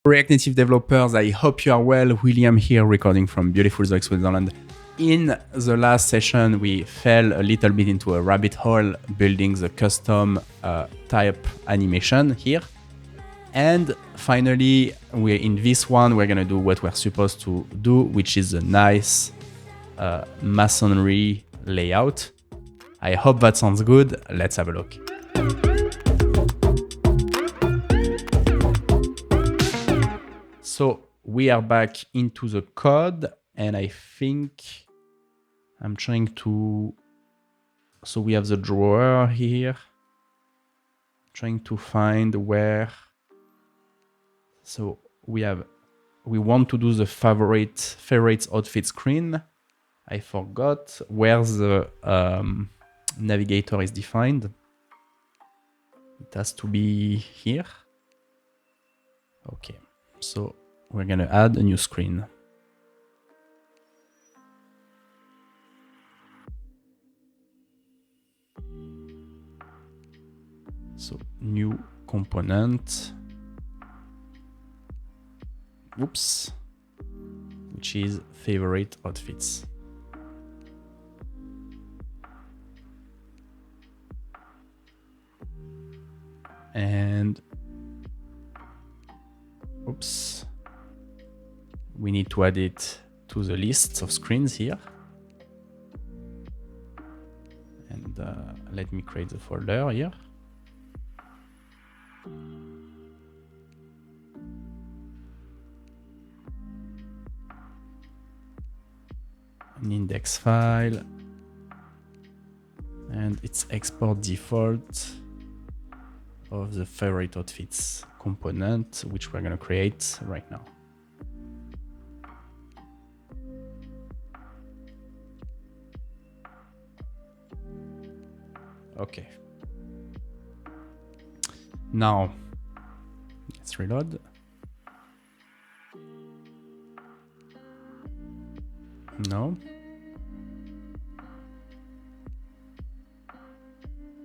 React Native developers, I hope you are well. William here, recording from beautiful Zurich, Switzerland. In the last session, we fell a little bit into a rabbit hole building the custom type animation here. And finally, in this one, we're going to do what we're supposed to do, which is a nice Masonry layout. I hope that sounds good. Let's have a look. So we are back into the code, and I think I'm trying to... So we have the drawer here. Trying to find where... So we want to do the favorites outfit screen. I forgot where the navigator is defined. It has to be here. Okay, so we're gonna add a new screen. So new component. Oops. Which is favorite outfits. And oops. We need to add it to the list of screens here. And let me create the folder here. An index file. And it's export default of the favorite outfits component, which we're going to create right now. Okay. Now, let's reload. No.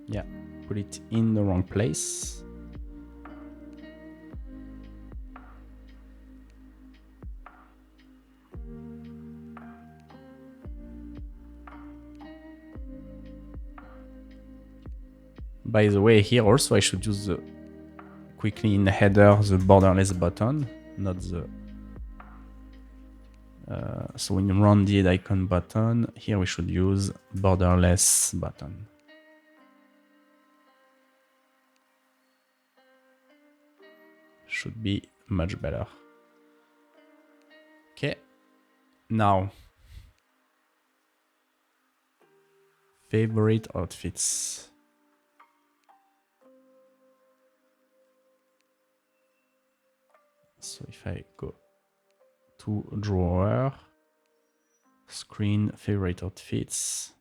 Yeah, put it in the wrong place. By the way, here also I should use quickly in the header the borderless button, not the... so in rounded icon button, here we should use borderless button. Should be much better. Okay, now favorite outfits. So if I go to drawer, screen, favorite outfits,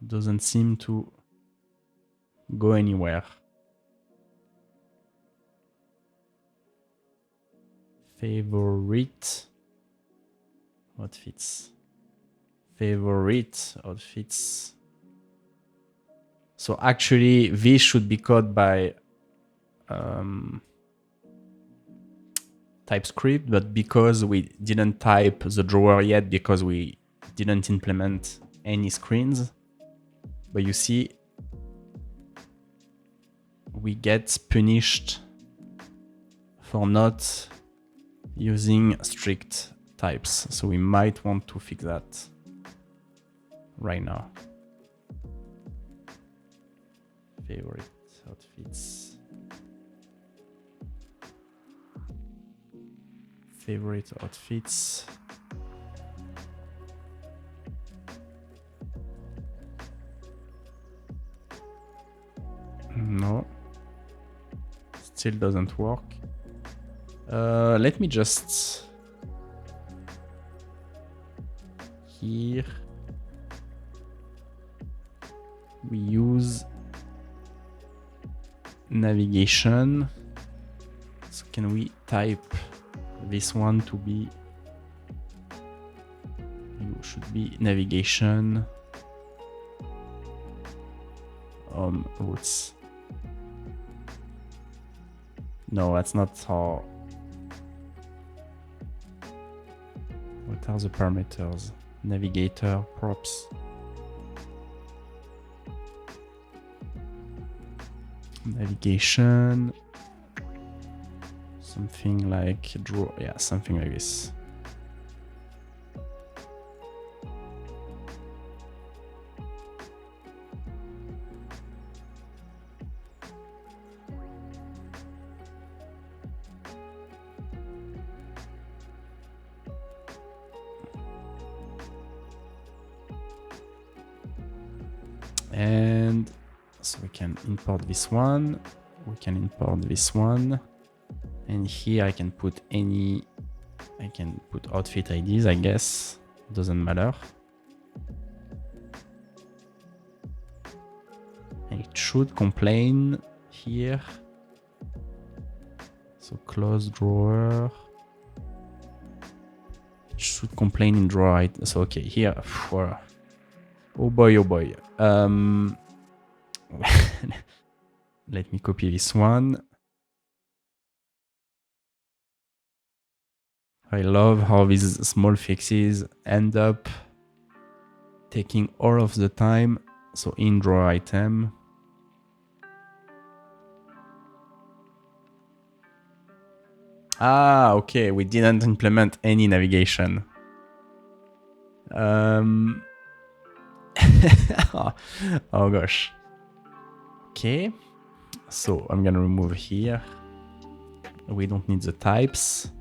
doesn't seem to go anywhere. Favorite outfits. Favorite outfits. So actually, this should be coded by TypeScript, but because we didn't type the drawer yet, because we didn't implement any screens, but you see, we get punished for not using strict types. So we might want to fix that right now. Favorite outfits. Favorite outfits. No. Still doesn't work. Let me just... Here we use navigation. So can we type this one to be... You should be navigation roots. No, that's not how. What are the parameters? Navigator, props. Navigation. Something like draw. Yeah, something like this. And so we can import this one. We can import this one. And here I can put any, I can put outfit IDs, I guess. Doesn't matter. And it should complain here. So close drawer. It should complain in drawer. Right? So okay, here. Oh boy, oh boy. Let me copy this one. I love how these small fixes end up taking all of the time. So in drawer item. Ah, okay, we didn't implement any navigation. Oh gosh. Okay, so I'm gonna remove here. We don't need the types.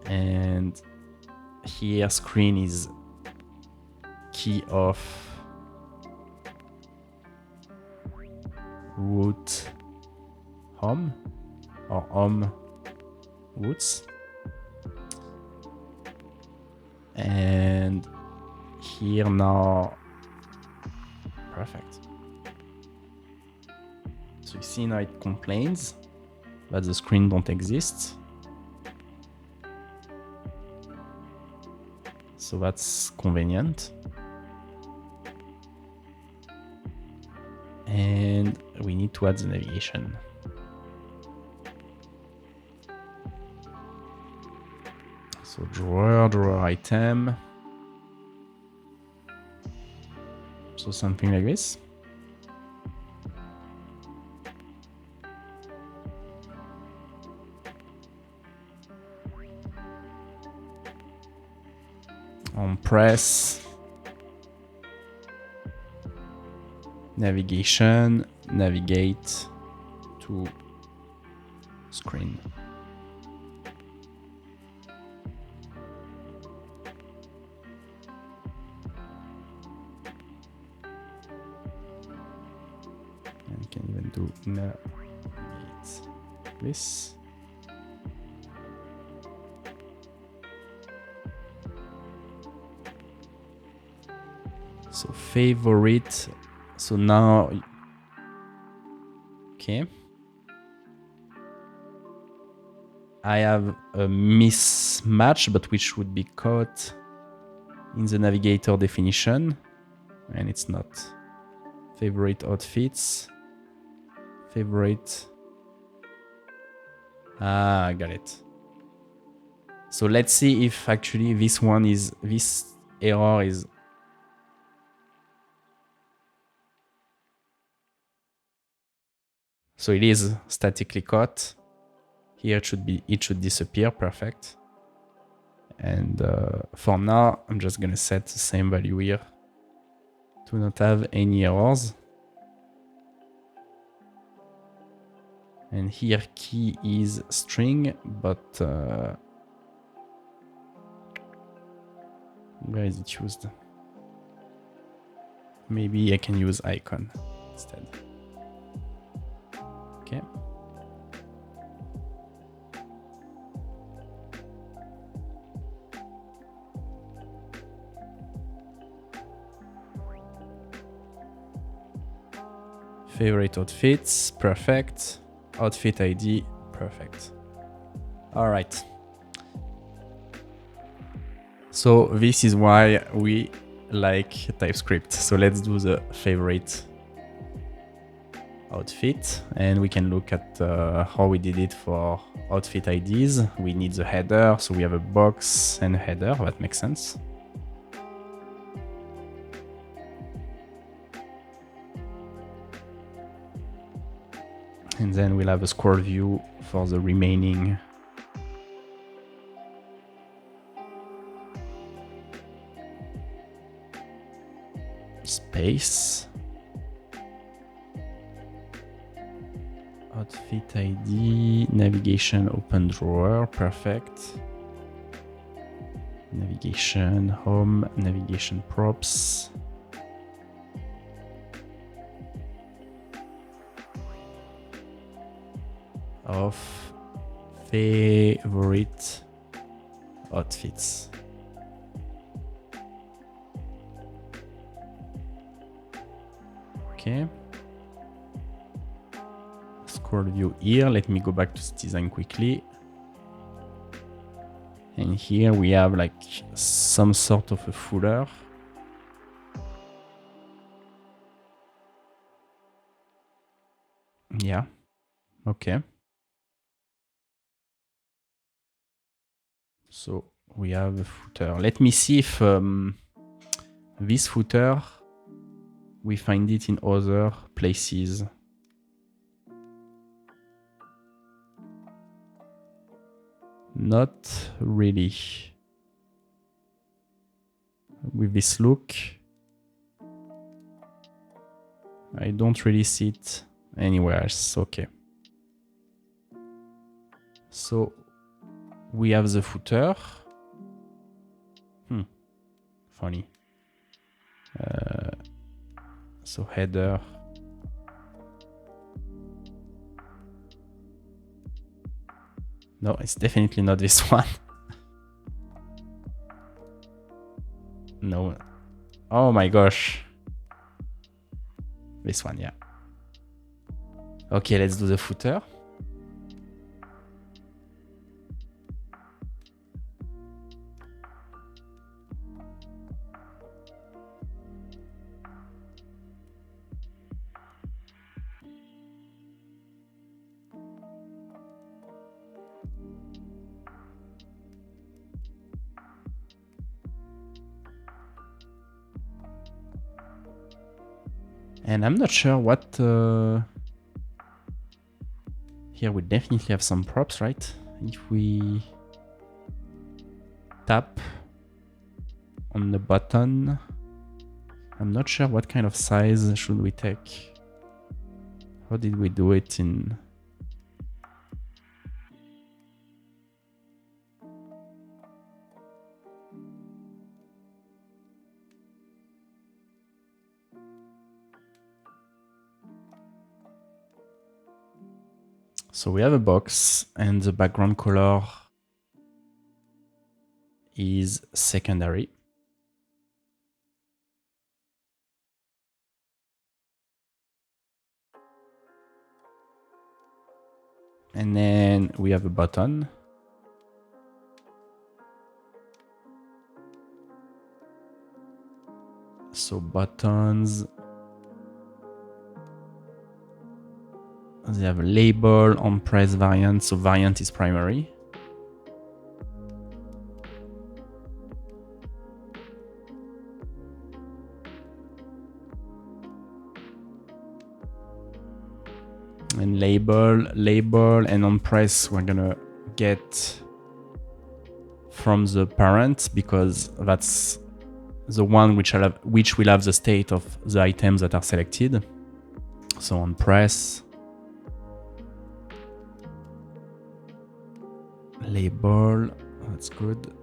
And here screen is key of root home or home roots. And here now, perfect. So you see now it complains that the screen don't exist. So that's convenient. And we need to add the navigation. So drawer item. So something like this. On press, navigation, navigate to screen. And you can even do navigate this. So favorite. So now, okay. I have a mismatch, but which would be caught in the navigator definition. And it's not. Favorite outfits. Favorite. Ah, I got it. So let's see if actually this one is, this error is. So it is statically caught. Here it should disappear, perfect. And for now, I'm just gonna set the same value here to not have any errors. And here key is string, but where is it used? Maybe I can use icon instead. Okay. Favorite outfits, perfect. Outfit ID, perfect. All right. So this is why we like TypeScript. So let's do the favorite outfit, and we can look at how we did it for outfit IDs. We need the header, so we have a box and a header. That makes sense. And then we'll have a scroll view for the remaining space. Outfit ID, navigation, open drawer, perfect. Navigation, home, navigation props. Of favorite outfits. Okay. Scroll view here. Let me go back to design quickly. And here we have like some sort of a footer. Yeah. Okay. So we have a footer. Let me see if this footer, we find it in other places. Not really. With this look, I don't really see it anywhere else. Okay. So we have the footer. Funny. So header. No, it's definitely not this one. No. Oh my gosh. This one, yeah. Okay, let's do the footer. And I'm not sure what... Here we definitely have some props, right? If we tap on the button, I'm not sure what kind of size should we take. How did we do it in... So we have a box and the background color is secondary. And then we have a button. So buttons, they have a label, on press, variant. So variant is primary. And label, and on press, we're gonna get from the parent because that's the one which will have the state of the items that are selected. So on press, label, that's good.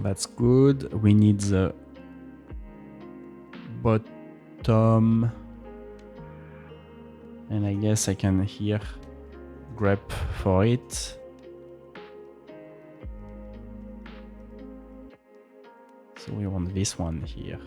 That's good. We need the bottom, and I guess I can here grep for it. So we want this one here.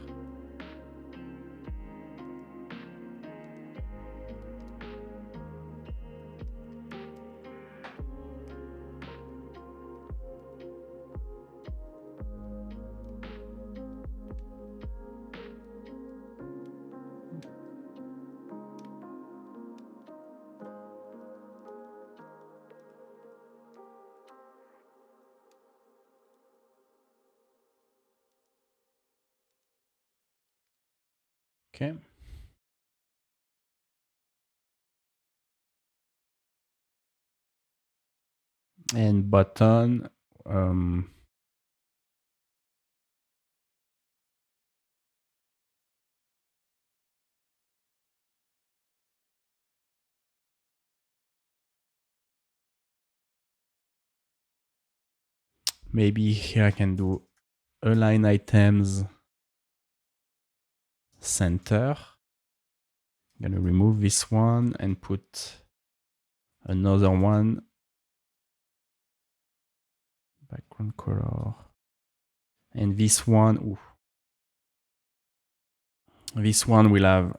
Okay. And button, maybe here I can do align items center. I'm gonna remove this one and put another one. Background color. And this one, ooh, this one will have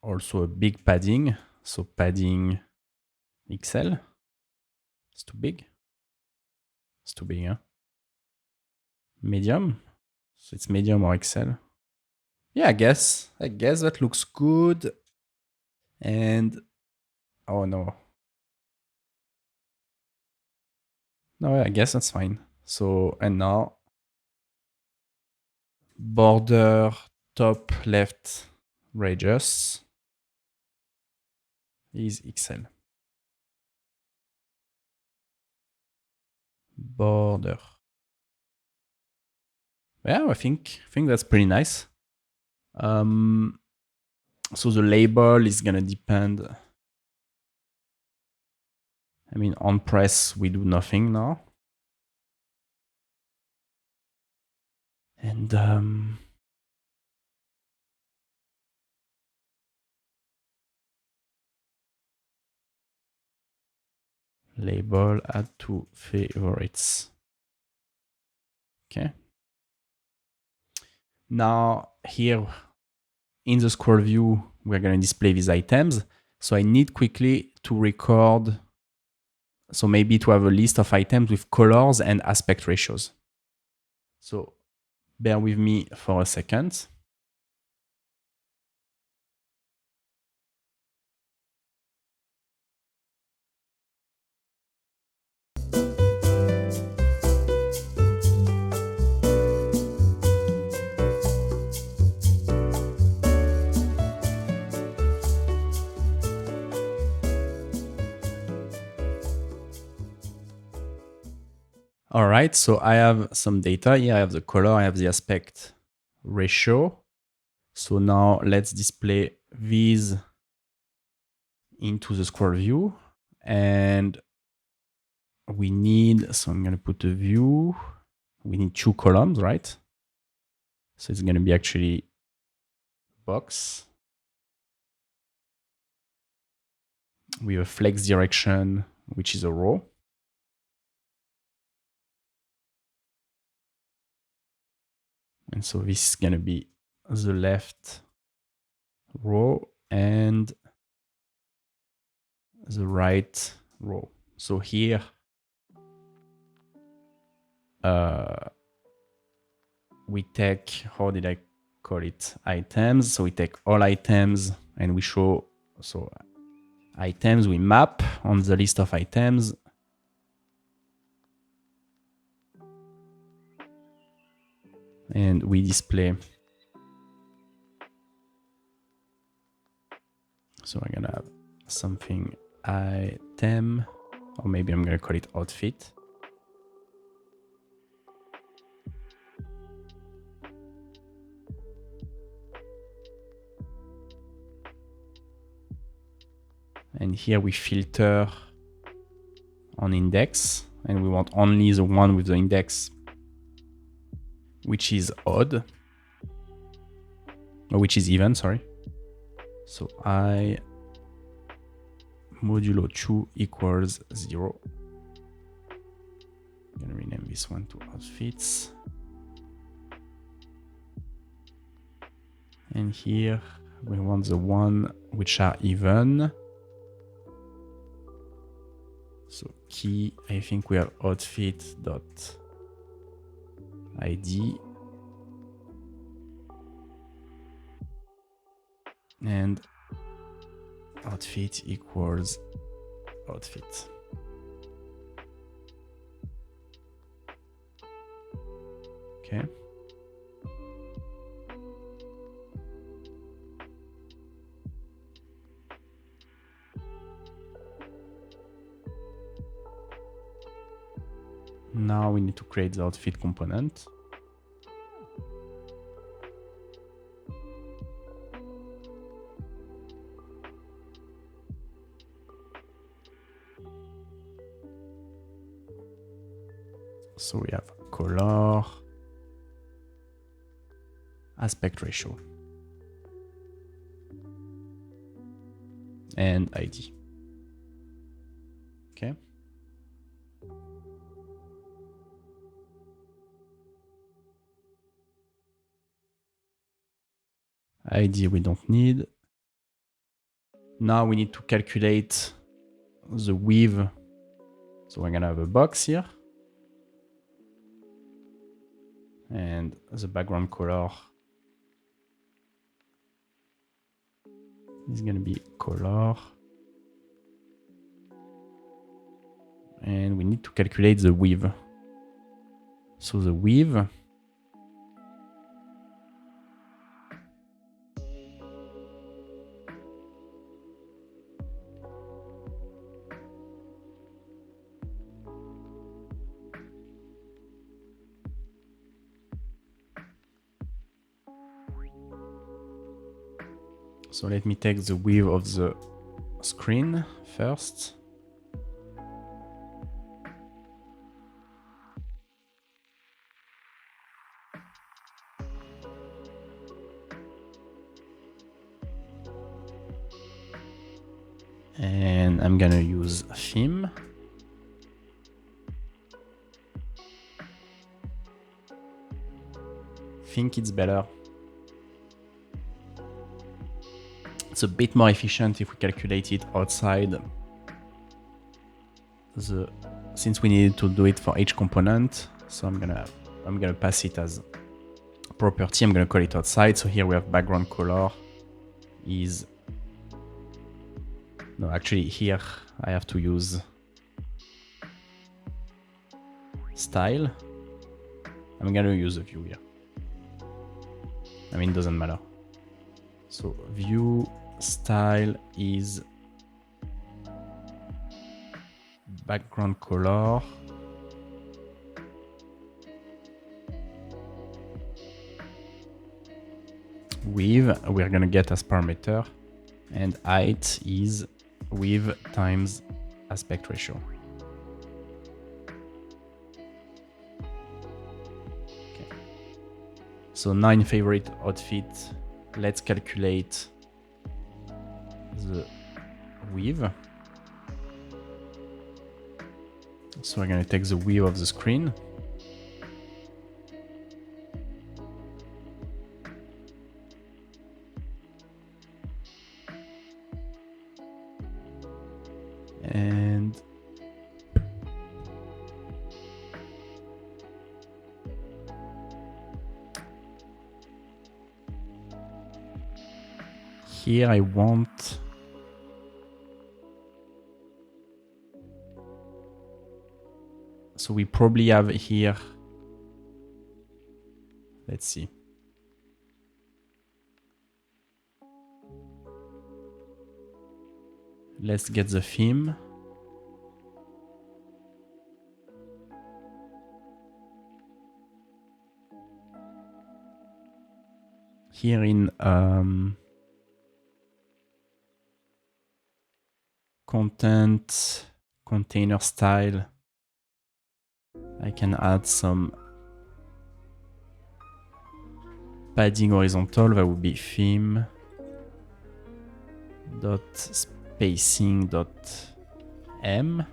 also a big padding. So padding XL. It's too big. It's too big, huh? Medium. So it's medium or XL. Yeah, I guess that looks good. And oh no. No, I guess that's fine. So, and now border top left radius is XL. Border. Yeah, I think that's pretty nice. So the label is gonna depend. I mean, on press we do nothing now. And label add to favorites. Okay. Now here in the scroll view, we're going to display these items. So I need quickly to record. So maybe to have a list of items with colors and aspect ratios. So bear with me for a second. All right, so I have some data here. I have the color, I have the aspect ratio. So now let's display these into the scroll view. And we need, so I'm going to put a view. We need 2 columns, right? So it's going to be actually box. We have a flex direction, which is a row. And so this is going to be the left row and the right row. So here, we take, how did I call it? Items. So we take all items and we show, so items we map on the list of items. And we display. So I'm gonna have something item, or maybe I'm gonna call it outfit. And here we filter on index, and we want only the one with the index, which is odd, or which is even, sorry. So I modulo 2 equals 0. I'm gonna rename this one to outfits. And here we want the one which are even. So key, I think we have outfit.id. And outfit equals outfit. Okay. Now we need to create the outfit component. So we have color, aspect ratio, and ID. Okay. ID we don't need. Now we need to calculate the width. So we're gonna have a box here. And the background color is gonna be color. And we need to calculate the width. So the width so let me take the width of the screen first. And I'm gonna use theme. Think it's better. It's a bit more efficient if we calculate it outside since we needed to do it for each component. So I'm gonna pass it as a property. I'm gonna call it outside. So here we have background color is, no, actually here I have to use style. I'm gonna use a view here. I mean, it doesn't matter. So view style is background color width we're gonna get as parameter, and height is width times aspect ratio. Okay. So 9 favorite outfit. Let's calculate the width. So we're going to take the width of the screen. And here I want so we probably have here, let's see. Let's get the theme. Here in content, container style, I can add some padding horizontal. That would be theme dot spacing dot m.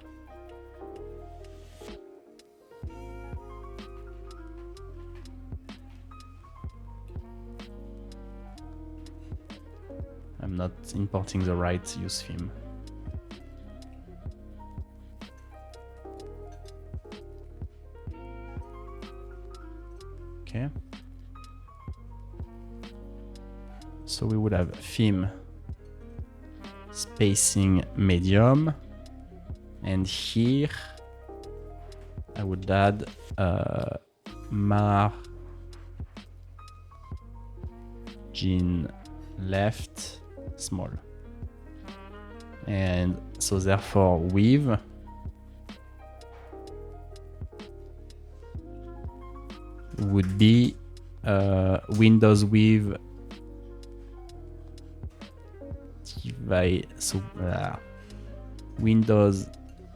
I'm not importing the right use theme. Okay. So we would have theme spacing medium, and here I would add margin left small, and so therefore width would be Windows width Windows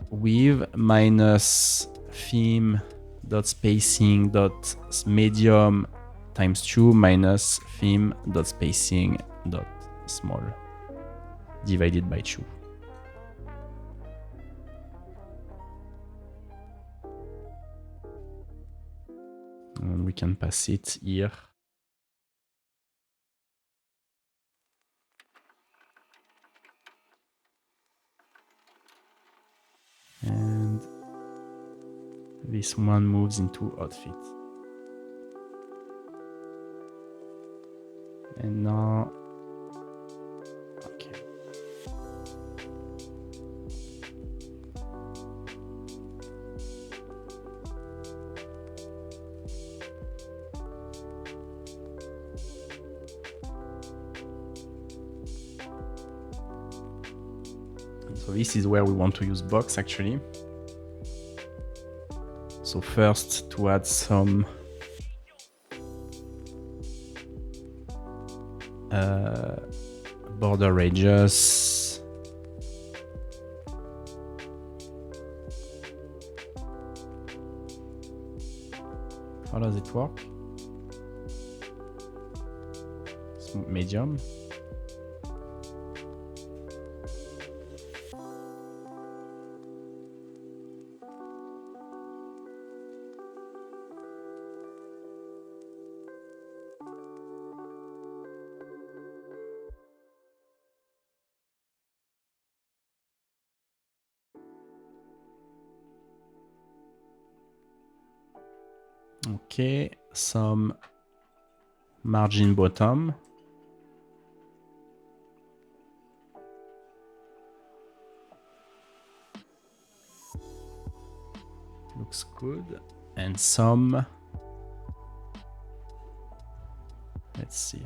width minus theme dot spacing dot medium times 2 minus theme dot spacing dot small divided by 2. And we can pass it here. And this one moves into outfit. And now, okay. So this is where we want to use box actually. So first to add some border radius. How does it work? Medium. Okay, some margin bottom. Looks good. And some, let's see.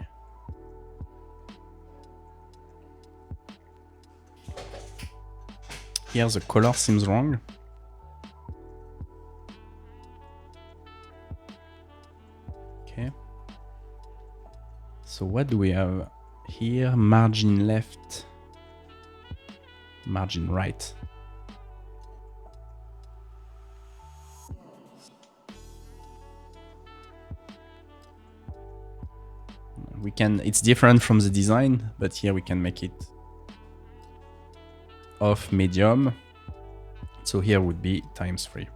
Here the color seems wrong. Okay. So what do we have here? Margin left, margin right. We can, it's different from the design, but here we can make it off medium. So here would be ×3.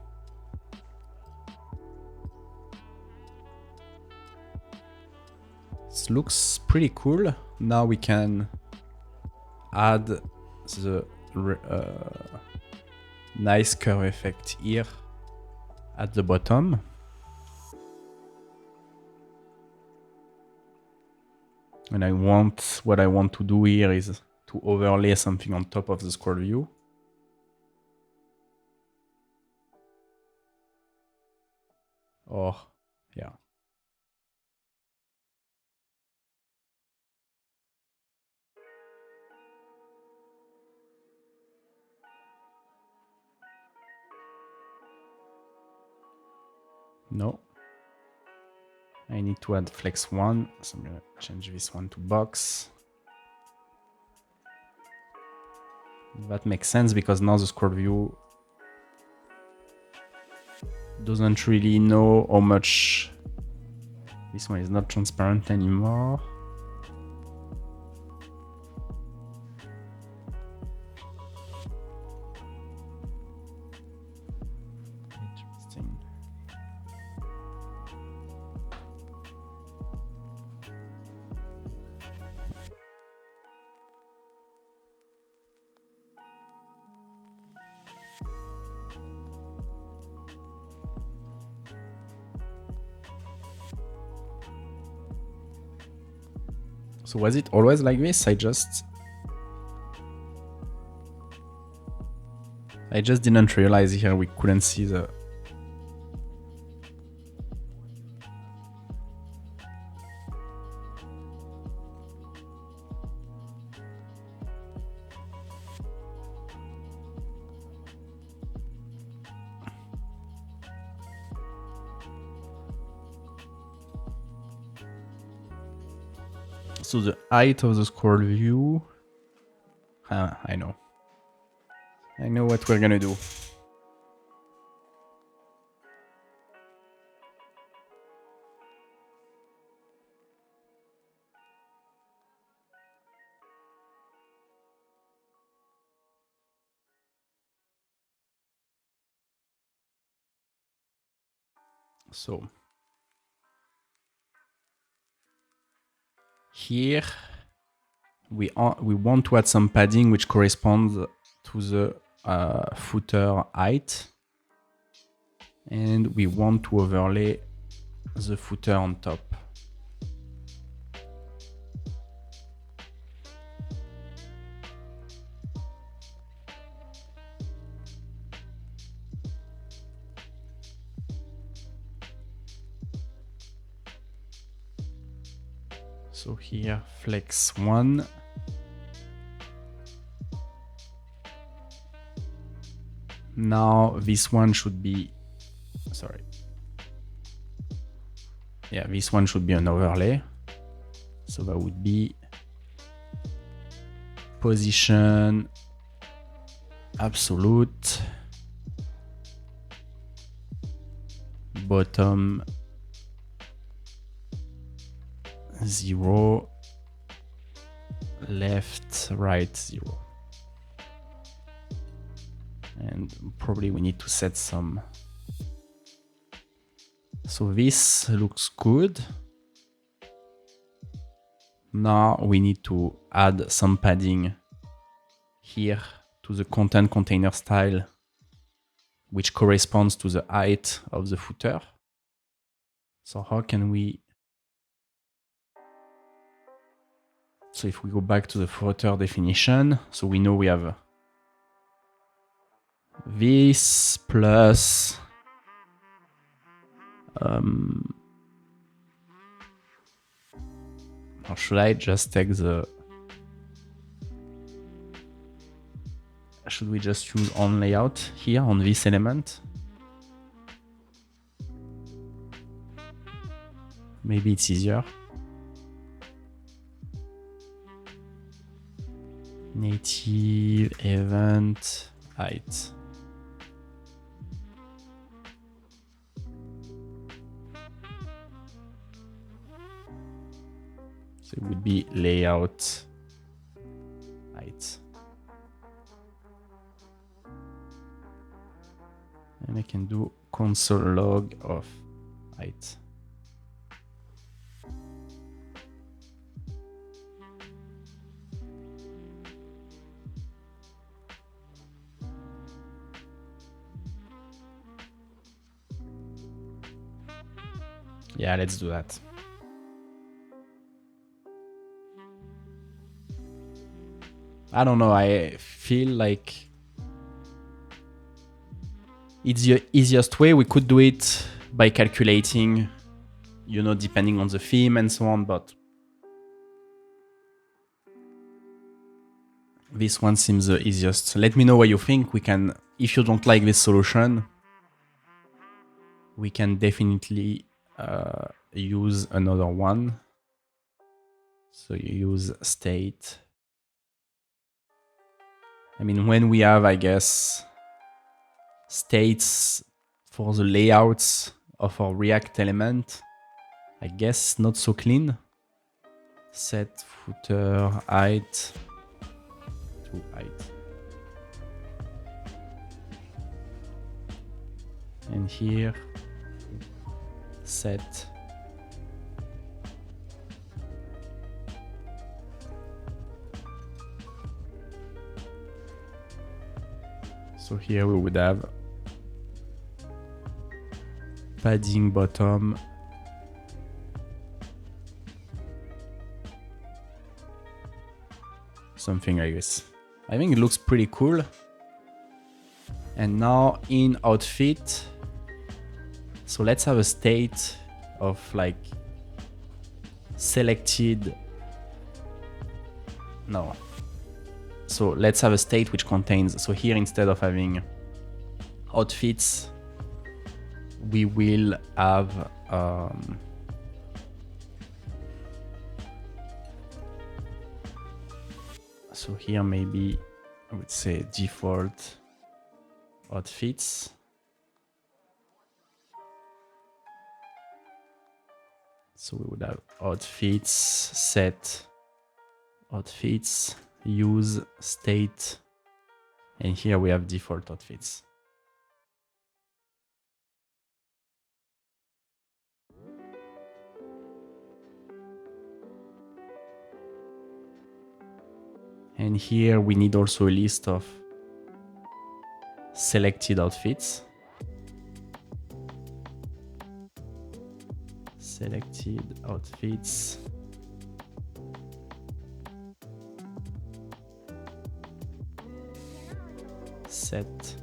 This looks pretty cool. Now we can add the nice curve effect here at the bottom. And what I want to do here is to overlay something on top of the scroll view. Or, yeah. No. I need to add flex 1, so I'm going to change this one to box. That makes sense because now the scroll view doesn't really know how much. This one is not transparent anymore. Interesting. So was it always like this? I just didn't realize here we couldn't see the... So the height of the scroll view... I know. I know what we're gonna do. So here we want to add some padding which corresponds to the footer height, and we want to overlay the footer on top. So here, flex 1. Now this one should be, sorry. Yeah, this one should be an overlay. So that would be position absolute, bottom 0, left, right 0. And probably we need to set some. So this looks good. Now we need to add some padding here to the content container style, which corresponds to the height of the footer. So how can we... So if we go back to the footer definition, so we know we have this plus or should I just take the... Should we just use on layout here on this element? Maybe it's easier. Native event height. So it would be layout height. And I can do console log of height. Yeah, let's do that. I don't know, I feel like it's the easiest way. We could do it by calculating, you know, depending on the theme and so on, but this one seems the easiest. Let me know what you think. We can, if you don't like this solution, we can definitely use another one. So you use state. I mean, when we have, I guess, states for the layouts of our React element, I guess not so clean. Set footer height to height. And here, set so here we would have padding bottom Something like this. I think it looks pretty cool. And now in outfit, so let's have a state of like selected. No. So let's have a state which contains, so here instead of having outfits, we will have so here maybe I would say default outfits. So we would have outfits, set outfits, use state, and here we have default outfits. And here we need also a list of selected outfits. Selected outfits. Set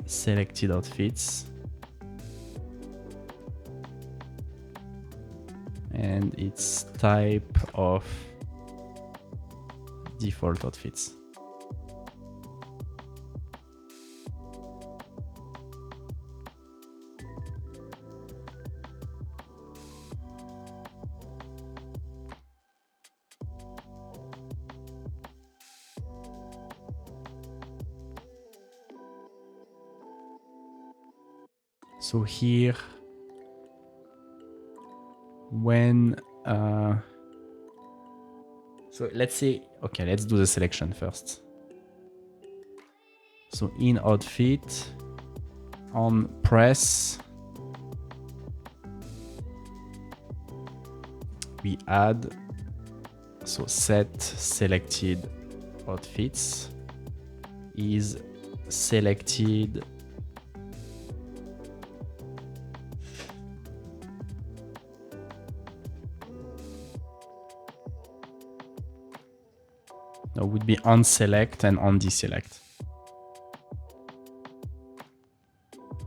selected outfits. And its type of default outfits. So here, when so let's say, okay, let's do the selection first. So in outfit, on press, we add, so set selected outfits is selected that would be on select and on deselect.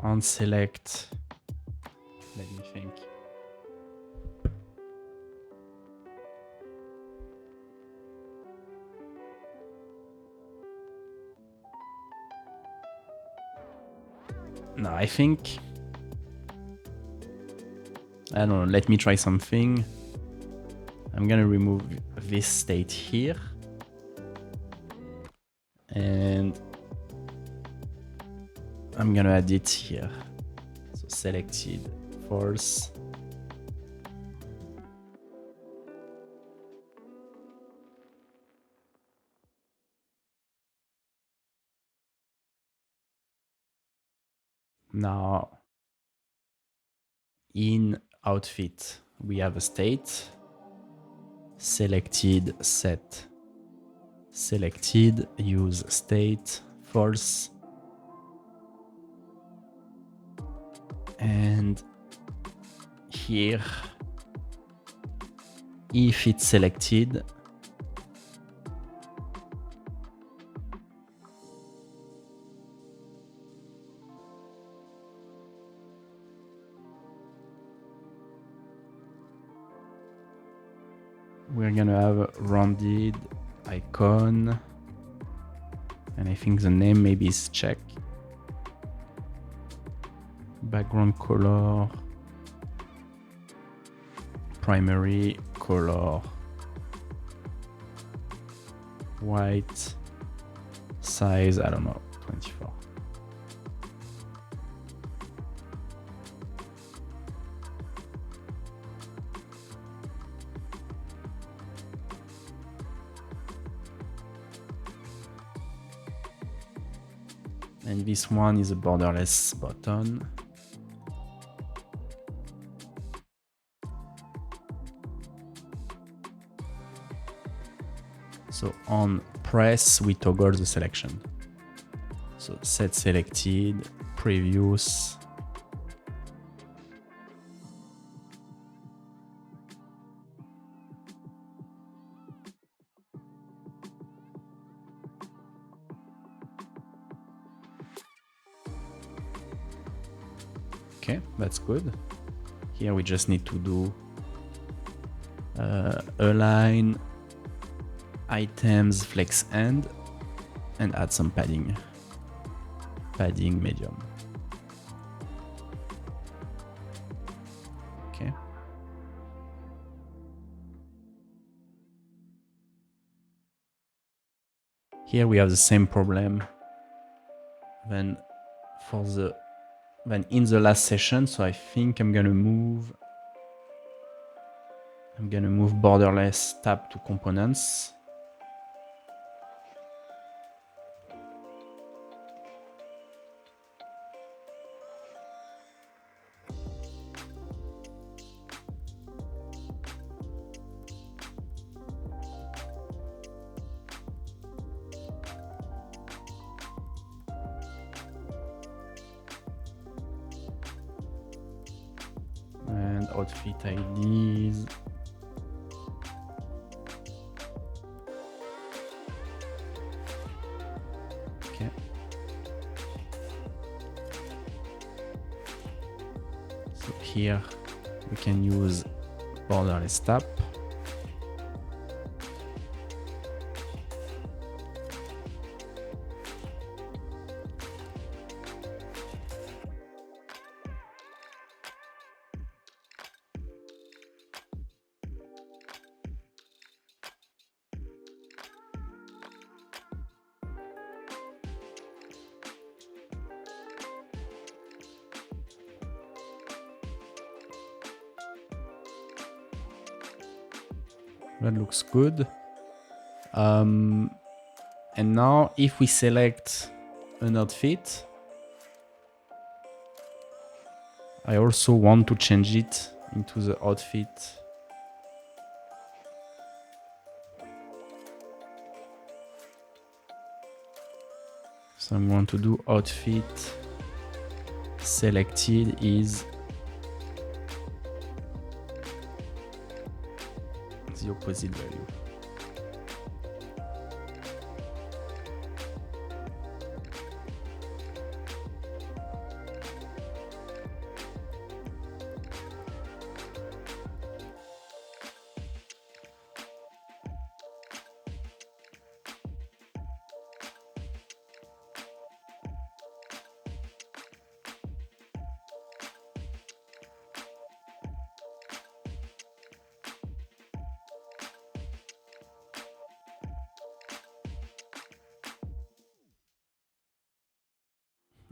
On select, let me think. No, I think, I don't know, let me try something. I'm gonna remove this state here. And I'm gonna add it here. So selected false. Now in outfit, we have a state, selected set, selected use state false. And here, if it's selected, we're gonna have a rounded icon, and I think the name maybe is check. Background color, primary color, white, size, I don't know, 24. And this one is a borderless button. So on press, we toggle the selection. So set selected, previous. Okay, that's good. Here we just need to do align items flex end and add some padding medium. Okay. Here we have the same problem than in the last session. So I think I'm gonna move borderless tab to components. And outfit IDs. Okay. So here we can use borderless tab. That looks good. And now if we select an outfit, I also want to change it into the outfit. So I'm going to do outfit selected is the opposite value.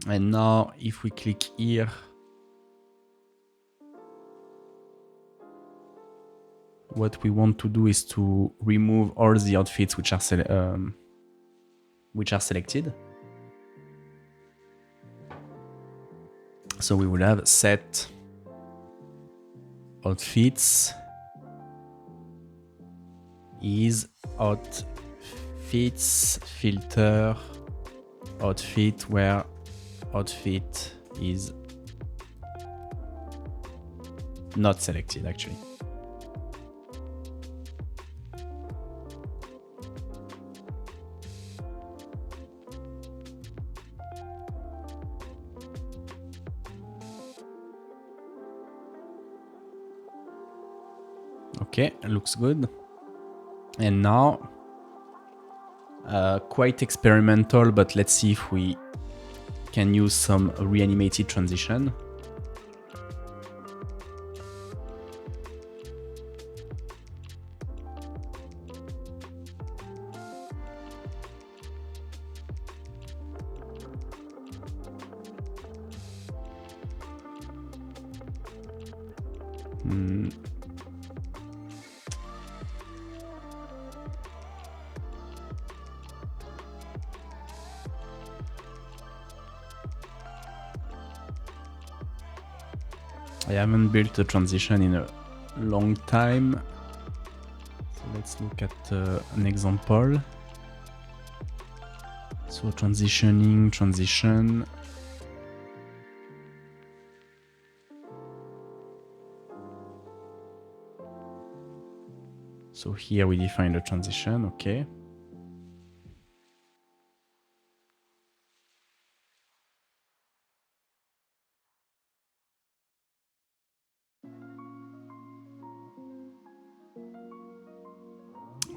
And now if we click here, what we want to do is to remove all the outfits which are selected. So we will have set outfits is outfits filter outfit where outfit is not selected actually. Okay, looks good. And now, quite experimental, but let's see if we can use some reanimated transition. I haven't built a transition in a long time. So let's look at an example. So transitioning, transition. So here we define the transition, okay.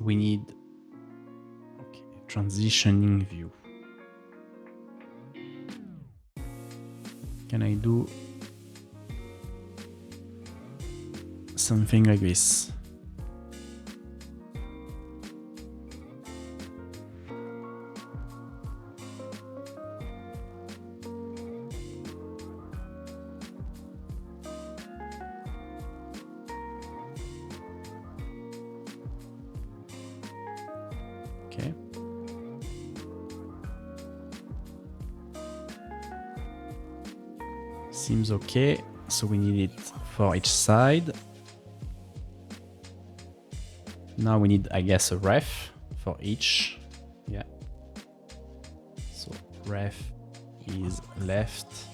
we need transitioning view. Can I do something like this? Okay. Seems okay. So we need it for each side. Now we need, I guess, a ref for each. Yeah. So ref is left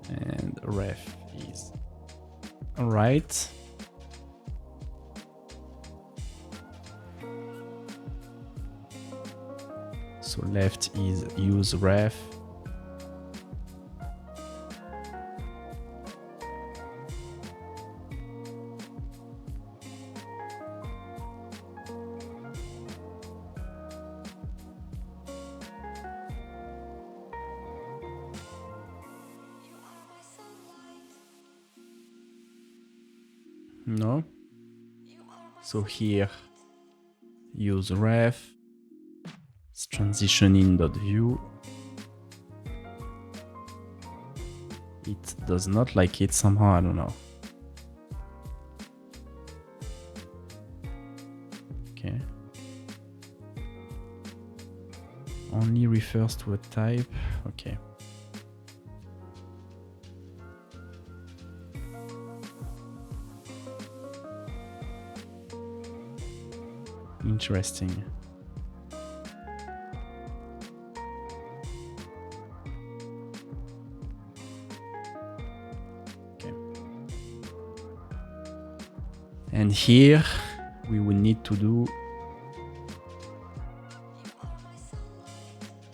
and ref is right. So left is use ref. No. So here use ref. It's transitioning.view. It does not like it somehow, I don't know. Okay. Only refers to a type. Okay. Interesting. Okay. And here we will need to do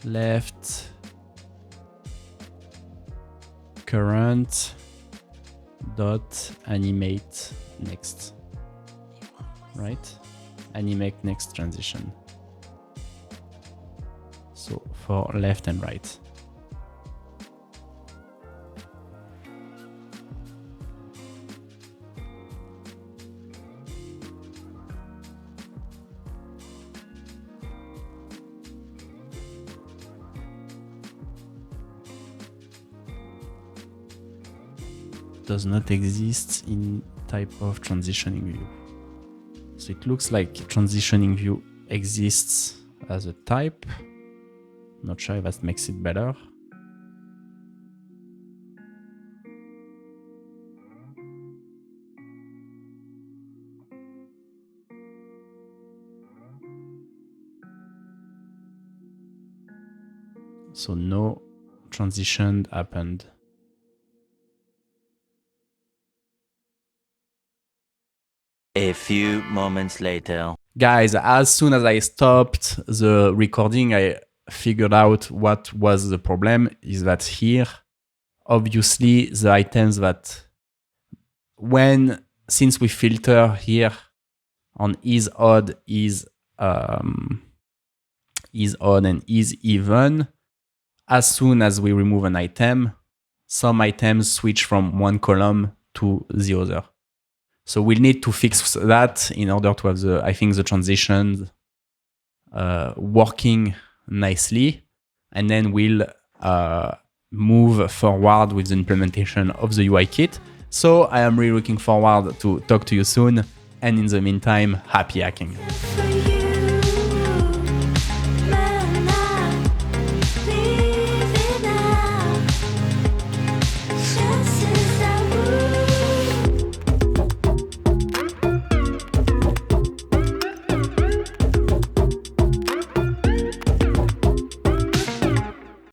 left current dot animate next, right? Animate next transition. So for left and right. Does not exist in type of transitioning view. So it looks like transitioning view exists as a type. Not sure if that makes it better. So no transition happened. A few moments later. Guys, as soon as I stopped the recording, I figured out what was the problem. Is that here, obviously, the items that since we filter here on is odd odd and is even, as soon as we remove an item, some items switch from one column to the other. So we'll need to fix that in order to have the transitions working nicely. And then we'll move forward with the implementation of the UI kit. So I am really looking forward to talk to you soon. And in the meantime, happy hacking.